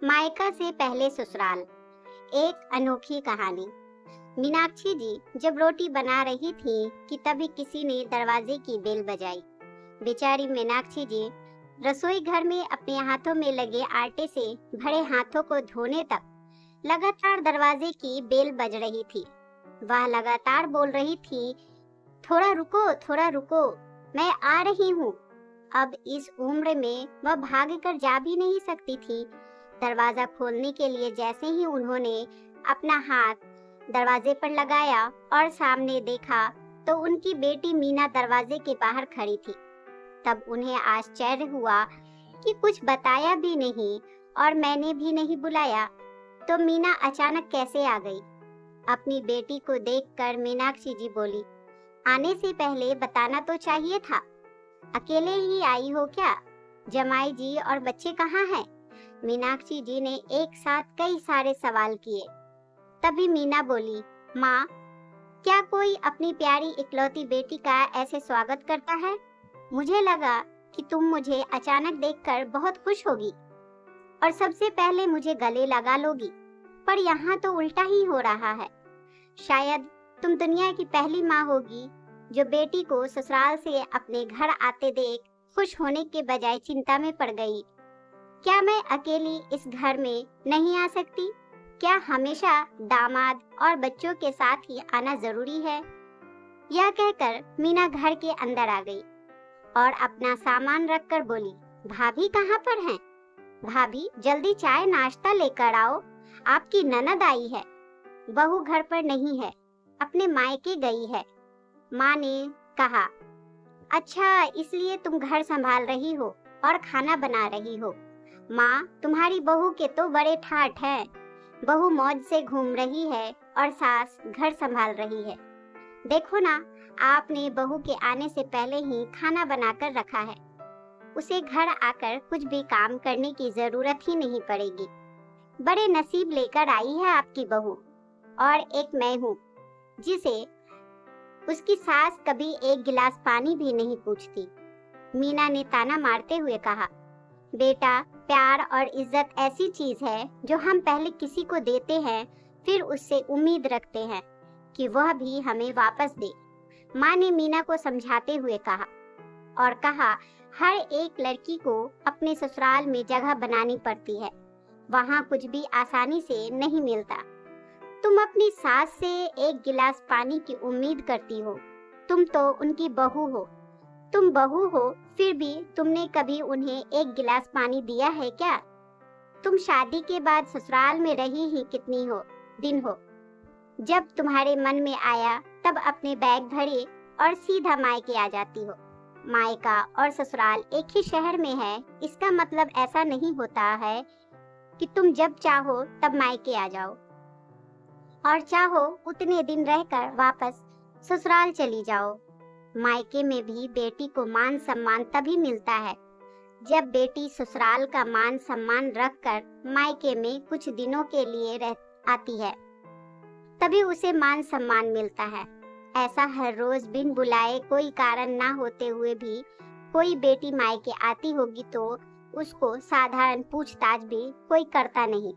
मायका से पहले ससुराल। एक अनोखी कहानी। मीनाक्षी जी जब रोटी बना रही थी कि तभी किसी ने दरवाजे की बेल बजाई। बेचारी मीनाक्षी जी रसोई घर में अपने हाथों में लगे आटे से भरे हाथों को धोने तक लगातार दरवाजे की बेल बज रही थी। वह लगातार बोल रही थी, थोड़ा रुको, मैं आ रही हूँ। अब इस उम्र में वह भाग कर जा भी नहीं सकती थी। दरवाजा खोलने के लिए जैसे ही उन्होंने अपना हाथ दरवाजे पर लगाया और सामने देखा तो उनकी बेटी मीना दरवाजे के बाहर खड़ी थी। तब उन्हें आश्चर्य हुआ कि कुछ बताया भी नहीं और मैंने भी नहीं बुलाया, तो मीना अचानक कैसे आ गई। अपनी बेटी को देखकर मीनाक्षी जी बोली, आने से पहले बताना तो चाहिए था। अकेले ही आई हो क्या? जमाई जी और बच्चे कहाँ हैं? मीनाक्षी जी ने एक साथ कई सारे सवाल किए। तभी मीना बोली, माँ, क्या कोई अपनी प्यारी इकलौती बेटी का ऐसे स्वागत करता है? मुझे लगा कि तुम मुझे अचानक देखकर बहुत खुश होगी और सबसे पहले मुझे गले लगा लोगी, पर यहाँ तो उल्टा ही हो रहा है। शायद तुम दुनिया की पहली माँ होगी जो बेटी को ससुराल से अपने घर आते देख खुश होने के बजाय चिंता में पड़ गई। क्या मैं अकेली इस घर में नहीं आ सकती? क्या हमेशा दामाद और बच्चों के साथ ही आना जरूरी है? यह कहकर मीना घर के अंदर आ गई और अपना सामान रखकर बोली, भाभी कहाँ पर हैं? भाभी जल्दी चाय नाश्ता लेकर आओ, आपकी ननद आई है। बहू घर पर नहीं है, अपने मायके गई है। माँ ने कहा, अच्छा इसलिए तुम घर संभाल रही हो और खाना बना रही हो। माँ, तुम्हारी बहू के तो बड़े ठाठ हैं। बहू मौज से घूम रही है और सास घर संभाल रही है। देखो ना, आपने बहू के आने से पहले ही खाना बनाकर रखा है। उसे घर आकर कुछ भी काम करने की जरूरत ही नहीं पड़ेगी। बड़े नसीब लेकर आई है आपकी बहू। और एक मैं हूँ जिसे उसकी सास कभी एक गिलास पानी भी नहीं पूछती। मीना ने ताना मारते हुए कहा, बेटा, प्यार और इज्जत ऐसी चीज है जो हम पहले किसी को देते हैं, फिर उससे उम्मीद रखते हैं कि वह भी हमें वापस दे। माँ ने मीना को समझाते हुए कहा, हर एक लड़की को अपने ससुराल में जगह बनानी पड़ती है। वहाँ कुछ भी आसानी से नहीं मिलता। तुम अपनी सास से एक गिलास पानी की उम्मीद करती हो। तुम तो उनकी बहू हो। तुम बहू हो, फिर भी तुमने कभी उन्हें एक गिलास पानी दिया है क्या? तुम शादी के बाद ससुराल में रही ही कितनी दिन हो। जब तुम्हारे मन में आया तब अपने बैग भरे और सीधा मायके आ जाती हो। मायका और ससुराल एक ही शहर में है, इसका मतलब ऐसा नहीं होता है कि तुम जब चाहो तब मायके आ जाओ और चाहो उतने दिन रहकर वापस ससुराल चली जाओ। मायके में भी बेटी को मान सम्मान तभी मिलता है जब बेटी ससुराल का मान सम्मान रखकर मायके में कुछ दिनों के लिए आती है, तभी उसे मान सम्मान मिलता है। ऐसा हर रोज बिन बुलाए कोई कारण ना होते हुए भी कोई बेटी मायके आती होगी तो उसको साधारण पूछताछ भी कोई करता नहीं।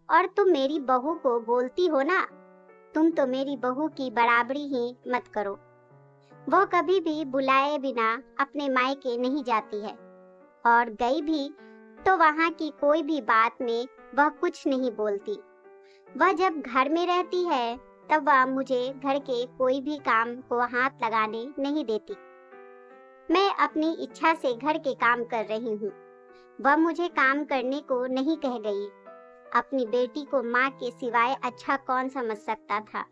और तुम मेरी बहू को बोलती हो ना, तुम तो मेरी बहू की बराबरी ही मत करो। वह कभी भी बुलाए बिना अपने मायके नहीं जाती है और गई भी तो वहाँ की कोई भी बात में वह कुछ नहीं बोलती। वह जब घर में रहती है तब वह मुझे घर के कोई भी काम को हाथ लगाने नहीं देती। मैं अपनी इच्छा से घर के काम कर रही हूँ। वह मुझे काम करने को नहीं कह गई। अपनी बेटी को माँ के सिवाय अच्छा कौन समझ सकता था।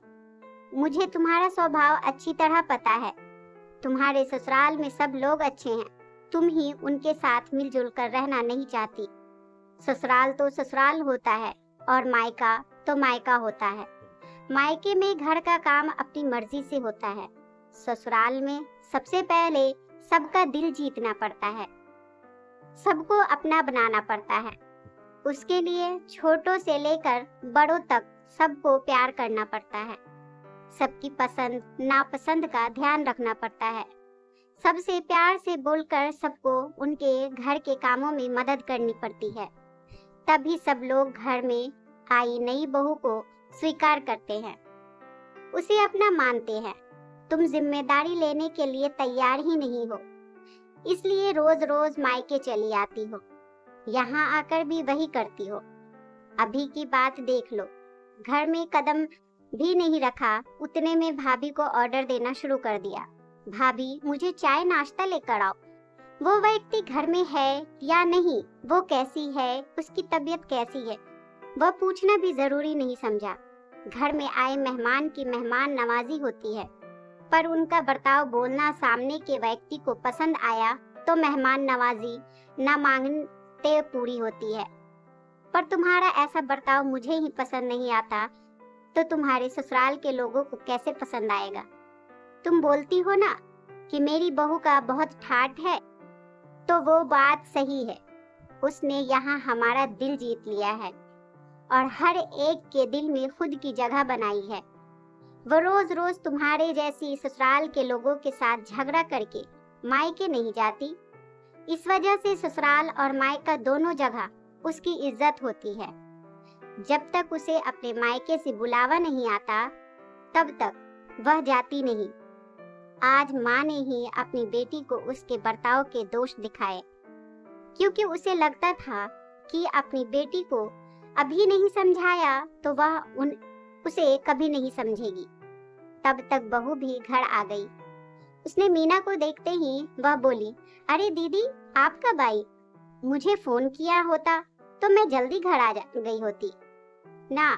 मुझे तुम्हारा स्वभाव अच्छी तरह पता है। तुम्हारे ससुराल में सब लोग अच्छे हैं, तुम ही उनके साथ मिलजुल कर रहना नहीं चाहती। ससुराल तो ससुराल होता है और मायका तो मायका होता है। मायके में घर का काम अपनी मर्जी से होता है। ससुराल में सबसे पहले सबका दिल जीतना पड़ता है, सबको अपना बनाना पड़ता है। उसके लिए छोटों से लेकर बड़ों तक सबको प्यार करना पड़ता है। सबकी पसंद नापसंद का ध्यान रखना पड़ता है। सबसे प्यार से बोलकर सबको उनके घर के कामों में मदद करनी पड़ती है। तभी सब लोग घर में आई नई बहू को स्वीकार करते हैं, उसे अपना मानते हैं। तुम जिम्मेदारी लेने के लिए तैयार ही नहीं हो, इसलिए रोज रोज मायके चली आती हो, यहाँ आकर भी वही करती हो। अभी की बात देख लो, घर में कदम भी नहीं रखा, उतने में भाभी को ऑर्डर देना शुरू कर दिया। भाभी, मुझे चाय नाश्ता लेकर आओ। वो व्यक्ति घर में है या नहीं, वो कैसी है, उसकी तबीयत कैसी है, वह पूछना भी जरूरी नहीं समझा। घर में आए मेहमान की मेहमान नवाजी होती है, पर उनका बर्ताव बोलना सामने के व्यक्ति को पसंद आया तो मेहमान नवाजी न मांगते पूरी होती है। पर तुम्हारा ऐसा बर्ताव मुझे ही पसंद नहीं आता तो तुम्हारे ससुराल के लोगों को कैसे पसंद आएगा? तुम बोलती हो ना कि मेरी बहू का बहुत ठाठ है, तो वो बात सही है। उसने यहाँ हमारा दिल जीत लिया है और हर एक के दिल में खुद की जगह बनाई है। वो रोज रोज तुम्हारे जैसी ससुराल के लोगों के साथ झगड़ा करके मायके नहीं जाती। इस वजह से ससुराल और मायका दोनों जगह उसकी इज्जत होती है। जब तक उसे अपने मायके से बुलावा नहीं आता तब तक वह जाती नहीं। आज माँ ने ही अपनी बेटी को उसके बर्ताव के दोष दिखाए, क्योंकि उसे लगता था कि अपनी बेटी को अभी नहीं समझाया तो वह उसे कभी नहीं समझेगी। तब तक बहू भी घर आ गई। उसने मीना को देखते ही वह बोली, अरे दीदी, आप कब आई? मुझे फोन किया होता तो मैं जल्दी घर आ गई होती ना।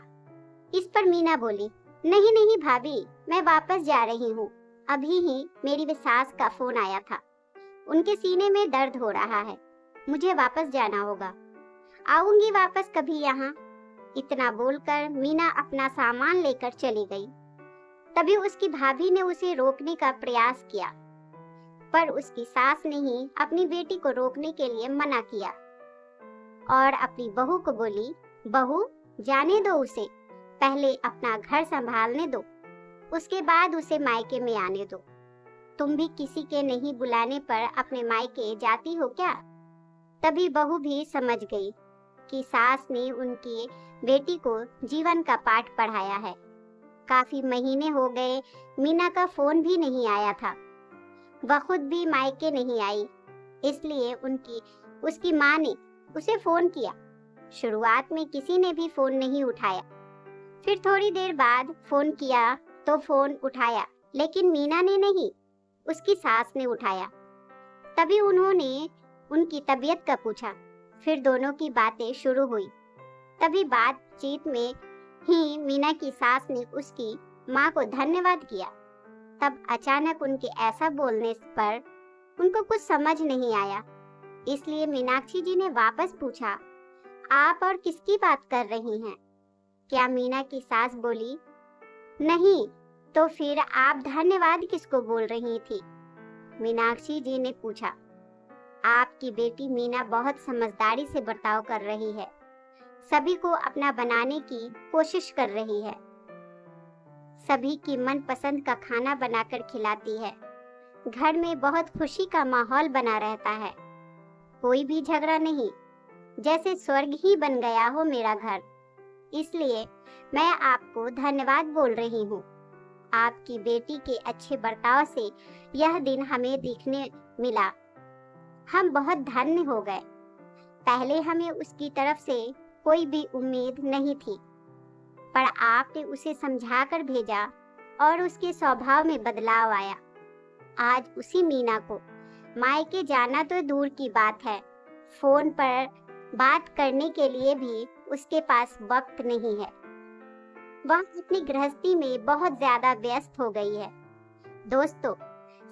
इस पर मीना बोली, नहीं नहीं भाभी, मैं वापस जा रही हूँ। अभी ही मेरी सास का फोन आया था, उनके सीने में दर्द हो रहा है, मुझे वापस जाना होगा, आऊंगी वापस कभी यहाँ। इतना बोलकर मीना अपना सामान लेकर चली गई। तभी उसकी भाभी ने उसे रोकने का प्रयास किया, पर उसकी सास ने ही अपनी बेटी को रोकने के लिए मना किया और अपनी बहू को बोली, बहू जाने दो उसे, पहले अपना घर संभालने दो, उसके बाद उसे मायके में आने दो। तुम भी किसी के नहीं बुलाने पर अपने मायके जाती हो क्या? तभी बहू भी समझ गई कि सास ने उनकी बेटी को जीवन का पाठ पढ़ाया है। काफी महीने हो गए मीना का फोन भी नहीं आया था। वह खुद भी मायके नहीं आई, इसलिए उसकी माँ ने उसे फोन किया। शुरुआत में किसी ने भी फोन नहीं उठाया, फिर थोड़ी देर बाद फोन किया तो फोन उठाया, लेकिन मीना ने नहीं, उसकी सास ने उठाया। तभी उन्होंने उनकी तबीयत का पूछा, फिर दोनों की बातें शुरू हुई। तभी बातचीत में ही मीना की सास ने उसकी माँ को धन्यवाद किया। तब अचानक उनके ऐसा बोलने पर उनको कुछ समझ नहीं आया, इसलिए मीनाक्षी जी ने वापस पूछा, आप और किसकी बात कर रही हैं? क्या मीना की सास बोली, नहीं, तो फिर आप धन्यवाद किसको बोल रही थी? मीनाक्षी जी ने पूछा, आपकी बेटी मीना बहुत समझदारी से बर्ताव कर रही है, सभी को अपना बनाने की कोशिश कर रही है, सभी की मनपसंद का खाना बनाकर खिलाती है, घर में बहुत खुशी का माहौल बना रहता है, कोई भी झगड़ा नहीं, जैसे स्वर्ग ही बन गया हो मेरा घर। इसलिए मैं आपको धन्यवाद बोल रही हूँ। आपकी बेटी के अच्छे बर्ताव से यह दिन हमें देखने मिला, हम बहुत धन्य हो गए। पहले हमें उसकी तरफ से कोई भी उम्मीद नहीं थी, पर आपने उसे समझाकर भेजा और उसके स्वभाव में बदलाव आया। आज उसी मीना को मायके जाना तो दूर की बात है, फोन पर बात करने के लिए भी उसके पास वक्त नहीं है। वह अपनी गृहस्थी में बहुत ज्यादा व्यस्त हो गई है। दोस्तों,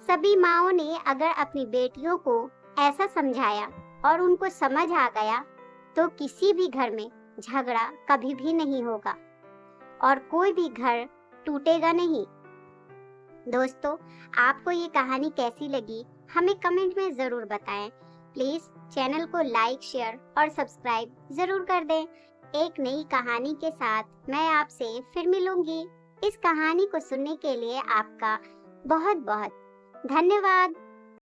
सभी माँओं ने अगर अपनी बेटियों को ऐसा समझाया और उनको समझ आ गया तो किसी भी घर में झगड़ा कभी भी नहीं होगा और कोई भी घर टूटेगा नहीं। दोस्तों, आपको ये कहानी कैसी लगी हमें कमेंट में जरूर बताएं। प्लीज चैनल को लाइक, शेयर और सब्सक्राइब जरूर कर दें। एक नई कहानी के साथ मैं आपसे फिर मिलूंगी। इस कहानी को सुनने के लिए आपका बहुत बहुत धन्यवाद।